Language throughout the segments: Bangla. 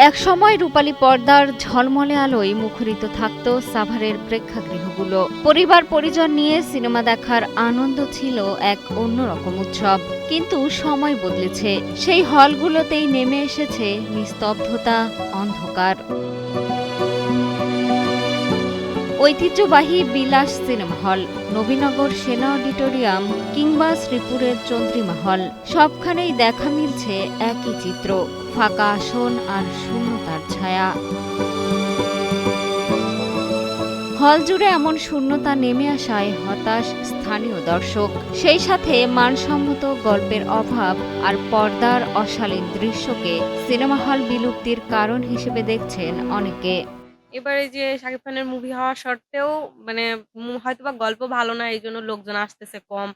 একসময় রূপালী পর্দার ঝলমলে আলোয় মুখরিত থাকত সাভারের প্রেক্ষাগৃহগুলো। পরিবার পরিজন নিয়ে সিনেমা দেখার আনন্দ ছিল এক অন্যরকম উৎসব। কিন্তু সময় বদলেছে, সেই হলগুলোতেই নেমে এসেছে নিস্তব্ধতা, অন্ধকার। ঐতিহ্যবাহী বিলাস সিনেমা হল, নবীনগর সেনা অডিটোরিয়াম কিংবা শ্রীপুরের চন্দ্রিমা হল, সবখানেই দেখা মিলছে একই চিত্র, ফাঁকা আসন আর শূন্যতার ছায়া। হল জুড়ে এমন শূন্যতা নেমে আসায় হতাশ স্থানীয় দর্শক। সেই সাথে মানসম্মত গল্পের অভাব আর পর্দার অশালীন দৃশ্যকে সিনেমা হল বিলুপ্তির কারণ হিসেবে দেখছেন অনেকে। এবারে যে শাকিব খানের মুভি হওয়া সত্ত্বেও মানে হয়তোবা গল্প ভালো না, এইজন্য লোকজন আসতেছে কম।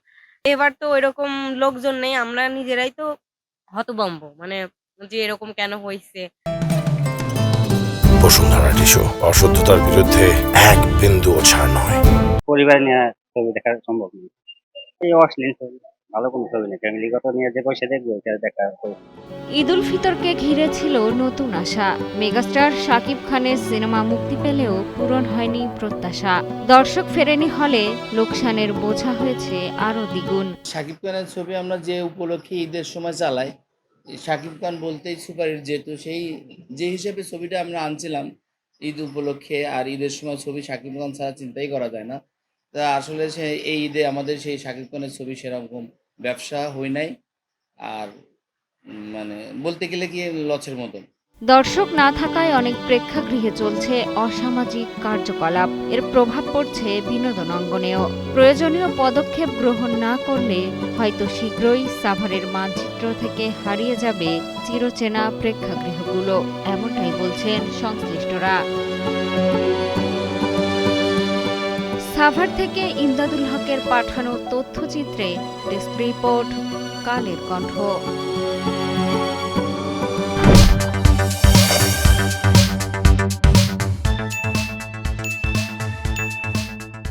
এবার তো ওইরকম লোকজন নেই, আমরা নিজেরাই তো হতভম্ব। মানে যে এরকম কেন হইছে? বসুন্ধরা টিস্যু অশুদ্ধতার বিরুদ্ধে এক বিন্দুও ছাড় নয়। পরিবার নিয়ে ছবি দেখা সম্ভব নয়। এই অশ্লীল ছবি, ভালো কোনো ছবি নেই। ফ্যামিলিগত নিয়ে যে বসে দেখবো এটা দেখা ঈদ উল ফিতরকে ঘিরে ছিল নতুন আশা। মেগাস্টার শাকিব খানের সিনেমা মুক্তি পেলেও পূরণ হয়নি প্রত্যাশা। দর্শক ফেরেনি হলে, লোকসানের বোঝা হয়েছে আরও দ্বিগুণ। শাকিব খানের ছবি আমরা যে উপলক্ষে ঈদের সময় চালাই, শাকিব খান বলতেই সুপারহিট, যেহেতু সেই যে হিসেবে ছবিটা আমরা আনছিলাম ঈদ উপলক্ষে, আর ঈদের সময় ছবি শাকিব খান ছাড়া চিন্তাই করা যায় না। তা আসলে এই ঈদে আমাদের সেই শাকিব খানের ছবি সেরকম ব্যবসা হয় নাই। আর মানে বলতে গেলে কি লসের মতন। দর্শক না থাকায় অনেক প্রেক্ষাগৃহে চলছে অসামাজিক কার্যকলাপ। এর প্রভাব পড়ছে বিনোদন অঙ্গনেও। প্রয়োজনীয় পদক্ষেপ গ্রহণ না করলে হয়তো শীঘ্রই সাভারের মানচিত্র থেকে হারিয়ে যাবে চিরচেনা প্রেক্ষাগৃহগুলো, এমনটাই বলছেন সংশ্লিষ্টরা। সাভার থেকে ইমদাদুল হকের পাঠানো তথ্যচিত্রে ডেস্ক রিপোর্ট, কালের কণ্ঠ।